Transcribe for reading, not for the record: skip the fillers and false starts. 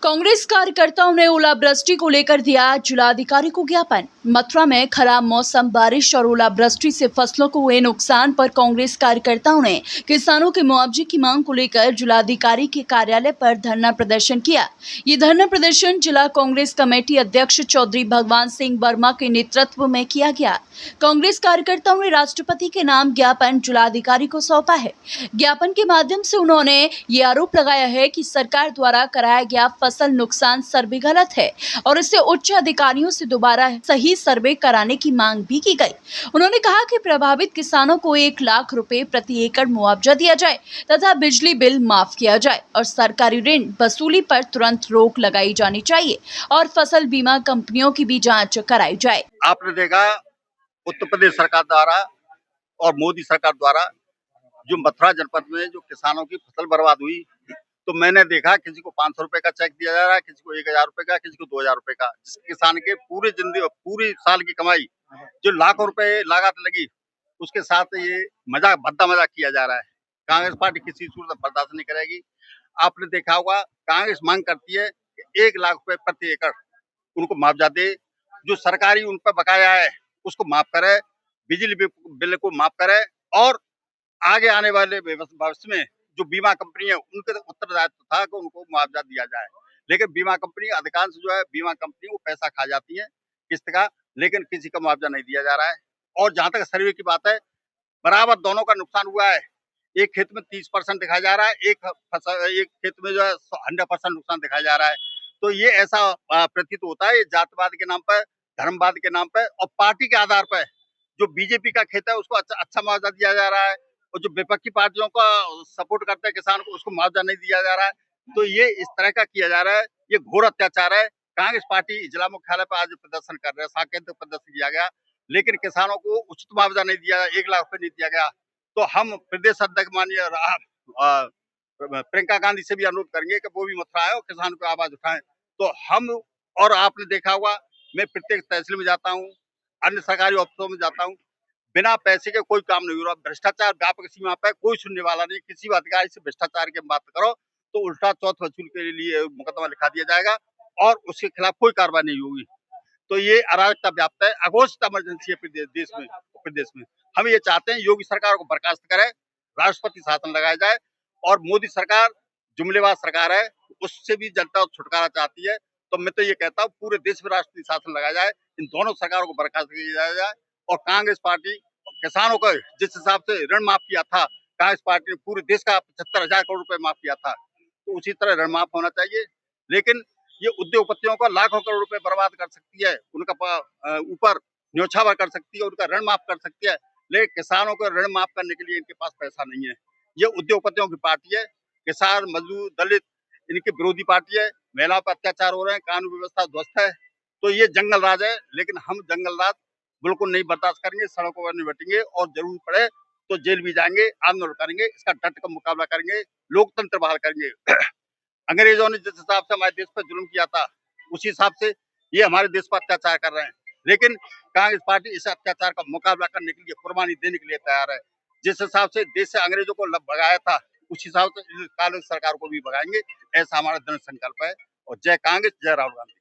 कांग्रेस कार्यकर्ताओं ने ओलावृष्टि को लेकर दिया जिलाधिकारी को ज्ञापन। मथुरा में खराब मौसम, बारिश और ओलावृष्टि से फसलों को हुए नुकसान पर कांग्रेस कार्यकर्ताओं ने किसानों के मुआवजे की मांग को लेकर जिलाधिकारी के कार्यालय पर धरना प्रदर्शन किया। ये धरना प्रदर्शन जिला कांग्रेस कमेटी अध्यक्ष चौधरी भगवान सिंह वर्मा के नेतृत्व में किया गया। कांग्रेस कार्यकर्ताओं ने राष्ट्रपति के नाम ज्ञापन जिलाधिकारी को सौंपा है। ज्ञापन के माध्यम से उन्होंने ये आरोप लगाया है कि सरकार द्वारा कराया गया फसल नुकसान सर्वे गलत है और इससे उच्च अधिकारियों से दोबारा सही सर्वे कराने की मांग भी की गई। उन्होंने कहा कि प्रभावित किसानों को 1 लाख रुपए प्रति एकड़ मुआवजा दिया जाए तथा बिजली बिल माफ किया जाए और सरकारी ऋण वसूली पर तुरंत रोक लगाई जानी चाहिए और फसल बीमा कंपनियों की भी जांच कराई जाए। आपने देखा उत्तर प्रदेश सरकार द्वारा और मोदी सरकार द्वारा जो मथुरा जनपद में जो किसानों की फसल बर्बाद हुई, तो मैंने देखा किसी को 500 रुपए का चेक दिया जा रहा है, किसी को 1000 रुपए का, किसी को 2000 रुपए का, जिस किसान के पूरी साल की कमाई जो लाखों रुपए लागत लगी, उसके साथ ये भद्दा मजाक किया जा रहा है। कांग्रेस पार्टी किसी सूरत में बर्दाश्त नहीं करेगी। आपने देखा होगा कांग्रेस मांग करती है कि 1 लाख रुपए प्रति एकड़ उनको मुआवजा दे, जो सरकारी उन पर बकाया है उसको माफ करे, बिजली बिल को माफ करे और आगे आने वाले भविष्य में जो बीमा कंपनी है उनके उत्तरदायित्व था कि उनको मुआवजा दिया जाए। लेकिन बीमा कंपनी अधिकांश जो है बीमा कंपनी वो पैसा खा जाती है किस्त का, लेकिन किसी का मुआवजा नहीं दिया जा रहा है। और जहां तक सर्वे की बात है, बराबर दोनों का नुकसान हुआ है। एक खेत में 30% दिखाया जा रहा है, एक खेत में जो है 100% नुकसान दिखाया जा रहा है। तो ये ऐसा प्रतीत होता है, ये जातवाद के नाम पर, धर्मवाद के नाम पर और पार्टी के आधार पर जो बीजेपी का खेत है उसको अच्छा मुआवजा दिया जा रहा है और जो विपक्षी पार्टियों का सपोर्ट करते हैं किसान को उसको मुआवजा नहीं दिया जा रहा है। तो ये इस तरह का किया जा रहा है, ये घोर अत्याचार है। कांग्रेस पार्टी जिला मुख्यालय पर आज प्रदर्शन कर रहे हैं, साकेत प्रदर्शन किया गया, लेकिन किसानों को उचित मुआवजा नहीं दिया, 1 लाख रुपए नहीं दिया गया। तो हम प्रदेश अध्यक्ष माननीय प्रियंका गांधी से भी अनुरोध करेंगे कि वो भी मथुरा आए और किसान को आवाज उठाएं। तो हम और आपने देखा होगा, मैं प्रत्येक तहसील में जाता हूँ, अन्य सरकारी ऑफिसों में जाता हूँ, बिना पैसे के कोई काम नहीं हो रहा। भ्रष्टाचार व्यापक सीमा पर, कोई सुनने वाला नहीं। किसी भी अधिकारी से भ्रष्टाचार की बात करो तो उल्टा चौथ वसूल के लिए मुकदमा लिखा दिया जाएगा और उसके खिलाफ कोई कार्रवाई नहीं होगी। तो ये अराजकता व्याप्त है, अघोषित इमरजेंसी है प्रदेश में। हम ये चाहते हैं योगी सरकार को बर्खास्त करे, राष्ट्रपति शासन लगाया जाए और मोदी सरकार जुमलेबाज सरकार है, उससे भी जनता छुटकारा चाहती है। तो मैं तो ये कहता हूँ पूरे देश में राष्ट्रपति शासन लगाया जाए, इन दोनों सरकारों को बर्खास्त किया जाए और कांग्रेस पार्टी किसानों का जिस हिसाब से ऋण माफ किया था, कांग्रेस पार्टी ने पूरे देश का 75,000 करोड़ रुपए माफ किया था, तो उसी तरह ऋण माफ होना चाहिए। लेकिन ये उद्योगपतियों का लाखों करोड़ रुपए बर्बाद कर सकती है, उनका ऊपर न्योछावर कर सकती है, उनका ऋण माफ कर सकती है, लेकिन किसानों का ऋण माफ करने के लिए इनके पास पैसा नहीं है। ये उद्योगपतियों की पार्टी है, किसान, मजदूर, दलित इनकी विरोधी पार्टी है, महिलाओं पर अत्याचार हो रहे हैं, कानून व्यवस्था ध्वस्त है। तो ये जंगल राज है, लेकिन हम जंगल राज बिल्कुल नहीं बर्दाश्त करेंगे, सड़कों पर निपटेंगे और जरूरत पड़े तो जेल भी जाएंगे, आंदोलन करेंगे, इसका डट कर मुकाबला करेंगे, लोकतंत्र बहाल करेंगे। अंग्रेजों ने जिस हिसाब से हमारे देश पर जुल्म किया था, उसी हिसाब से ये हमारे देश पर अत्याचार कर रहे हैं। लेकिन कांग्रेस पार्टी इस अत्याचार का मुकाबला करने के लिए, कुर्बानी देने के लिए तैयार है। जिस हिसाब से देश से अंग्रेजों को भगाया था, उस हिसाब से कांग्रेस सरकार को भी भगाएंगे, ऐसा हमारा दृढ़ संकल्प है। और जय कांग्रेस, जय राहुल गांधी।